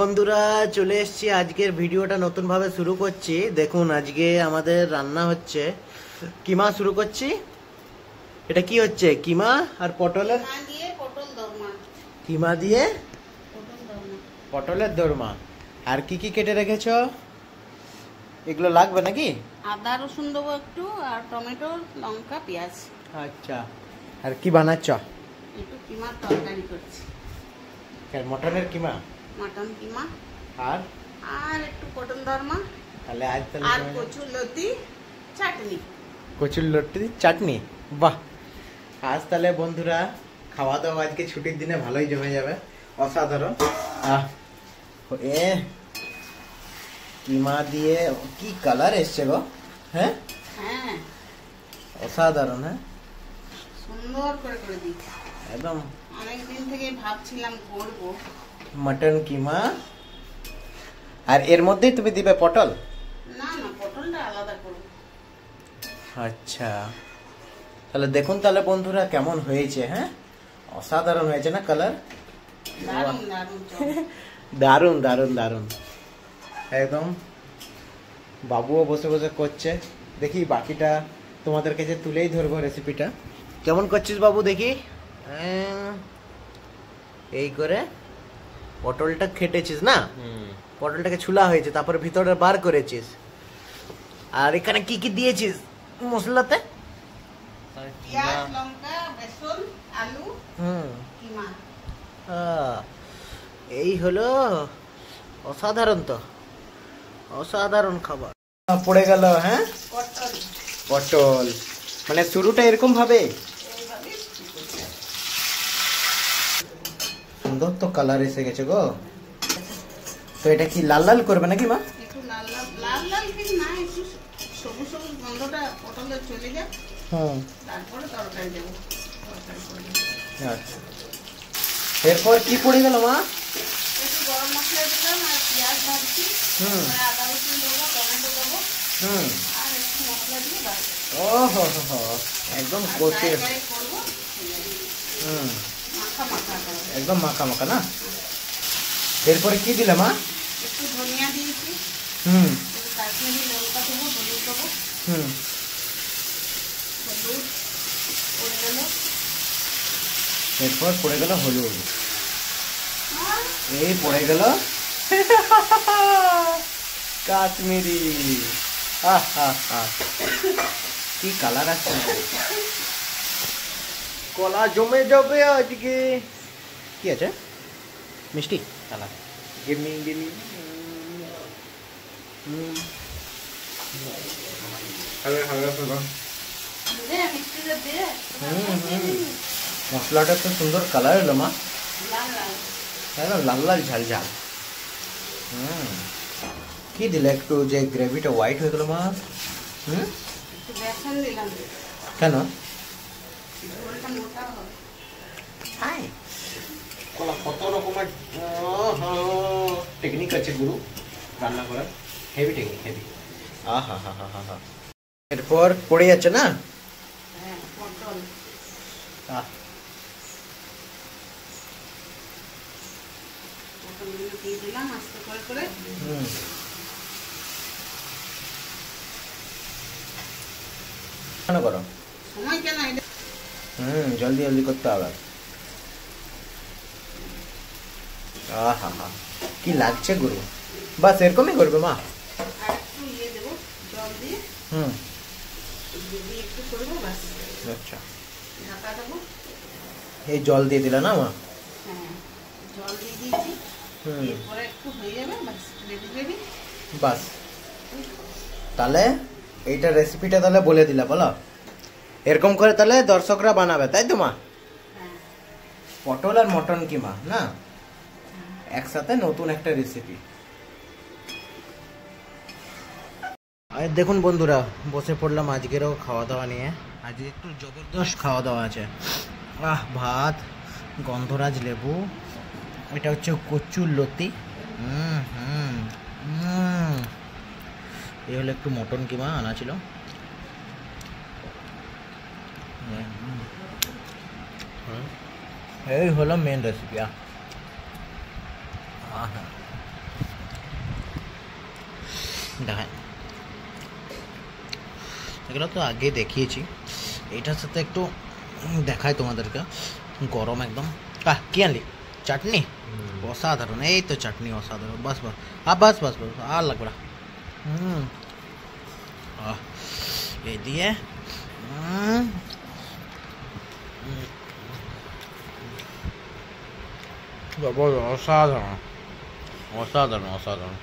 বন্ধুরা চলে এসেছি আজকের ভিডিওটা নতুন ভাবে শুরু করছি। দেখুন আজকে আমাদের রান্না হচ্ছে কিমা শুরু করছি। এটা কি হচ্ছে? কিমা আর পটলের কিমা দিয়ে পটলের দোরমা। আর কি কি কেটে রেখেছো? এগুলো লাগবে নাকি? আদা রসুন দেবো একটু, আর টমেটো, লঙ্কা, পেঁয়াজ। আচ্ছা, আর কি বানাচ্ছ? একটু কিমার তরকারি করছি। মটনের কিমা, মটন কিমা আর আর একটু পটল দরমা, তাহলে আজ আর কচুর লতি চাটনি। কচুর লতি চাটনি, বাহ! আজ তাহলে বন্ধুরা খাওয়া দাওয়া আজকে ছুটির দিনে ভালোই জমে যাবে, অসাধারণ। এ কিমা দিয়ে কি কালার এসছে গো! হ্যাঁ হ্যাঁ, অসাধারণ। হ্যাঁ, সুন্দর করে করে দিচ্ছি। একদম অনেকদিন থেকে ভাবছিলাম করব মটন কিমা। আর এর মধ্যেই তুমি দিবে পটল? না না, পটলটা আলাদা করব। আচ্ছা, তাহলে দেখুন তাহলে বন্ধুরা কেমন হয়েছে। হ্যাঁ, অসাধারণ হয়েছে না কালার? দারুণ দারুণ দারুণ দারুণ দারুণ একদম। বাবুও বসে বসে করছে। দেখি বাকিটা তোমাদের কাছে তুলেই ধরবো রেসিপিটা। কেমন করছিস বাবু দেখি? এই করে পটলটা খেটেছিস না? পটলটাকে ছুলা হয়েছে, তারপরে ভিতরে বার করেছিস। আর এখানে কি কি দিয়েছিস মশলাতে? পেঁয়াজ, লঙ্কা, বেসন, আলু, কিমা। এই হলো অসাধারণ, তো অসাধারণ খাবার পড়ে গেল। হ্যাঁ, পটল মানে শুরুটা এরকম ভাবে। সুন্দর তো কালার এসে গেছে গো। তো এটা কি লাল লাল করবে নাকি মা? একটু লাল লাল লাল লাল কিন্তু না, একটু সবুজ সবুজ গন্ধটা পটলের চলে যায়। তারপরে তরকারি দেবো। আচ্ছা, এরপর কি পড়ে গেল মা? একটু গরম মশলা দিলাম, আর পেঁয়াজ ভাজছি, আদা রসুন দেবো, টমেটো দেবো, আর একটু মশলা দিয়ে বাস। একদম কষে করবো, মাখা মাখা করবো, একদম মাখা মাখা না? এরপরে কি দিলে মা? একটু ধনিয়া দিয়েছি, কাশ্মীরি লঙ্কা দেবো, হলুদ দেবো, হলুদ পড়ে গেল। এরপর পড়ে গেল হলুদ, এই পড়ে গেল কাশ্মীরি। কি কালার আছে! কলা জমে যাবে আজকে। কি আছে? মিষ্টি কালার। Gimme gimme. মশলাটা তো সুন্দর কালার এলো মা, একদম লাল লাল ঝাল ঝাল। কি দিলে একটু যে গ্রেভিটা হোয়াইট হয়ে গেল মা? কেন? কত রকমের টেকনিক আছে গুরু রান্না করার, হেভি টেকনিক, হেভি। এরপর পড়ে যাচ্ছে না? করো জলদি জলদি করতে হবে। কি লাগছে গুরু! বাস এরকমই করবে মা? আচ্ছা, এই জল দিয়ে দিলে না মা? বাস, তাহলে এইটা রেসিপিটা তাহলে বলে দিলা, বলো এরকম করে তাহলে দর্শকরা বানাবে, তাই তো মা? পটল আর মটন কিমা না একসাথে নতুন একটা রেসিপি। আর দেখুন বন্ধুরা বসে পড়লাম আজকেরও খাওয়া দাওয়া নিয়ে। আজকে একটু জবরদস্ত খাওয়া দাওয়া আছে। ভাত, গন্ধরাজ লেবু, এটা হচ্ছে কচুর লতি, এই হলো একটু মটন কিমা আনা ছিল। এই হলো মেন রেসিপি। দেখায়, এগুলো তো আগে দেখিয়েছি, এটার সাথে একটু দেখায় তোমাদেরকে, গরম একদম। কি আনলি? চাটনি? অসাধারণ, এই তো চাটনি অসাধারণ। বাস বাস, বাস বাস বাস, আর লাগবে না। এই দিয়ে অসাধারণ অসাধারণ অসাধারণ।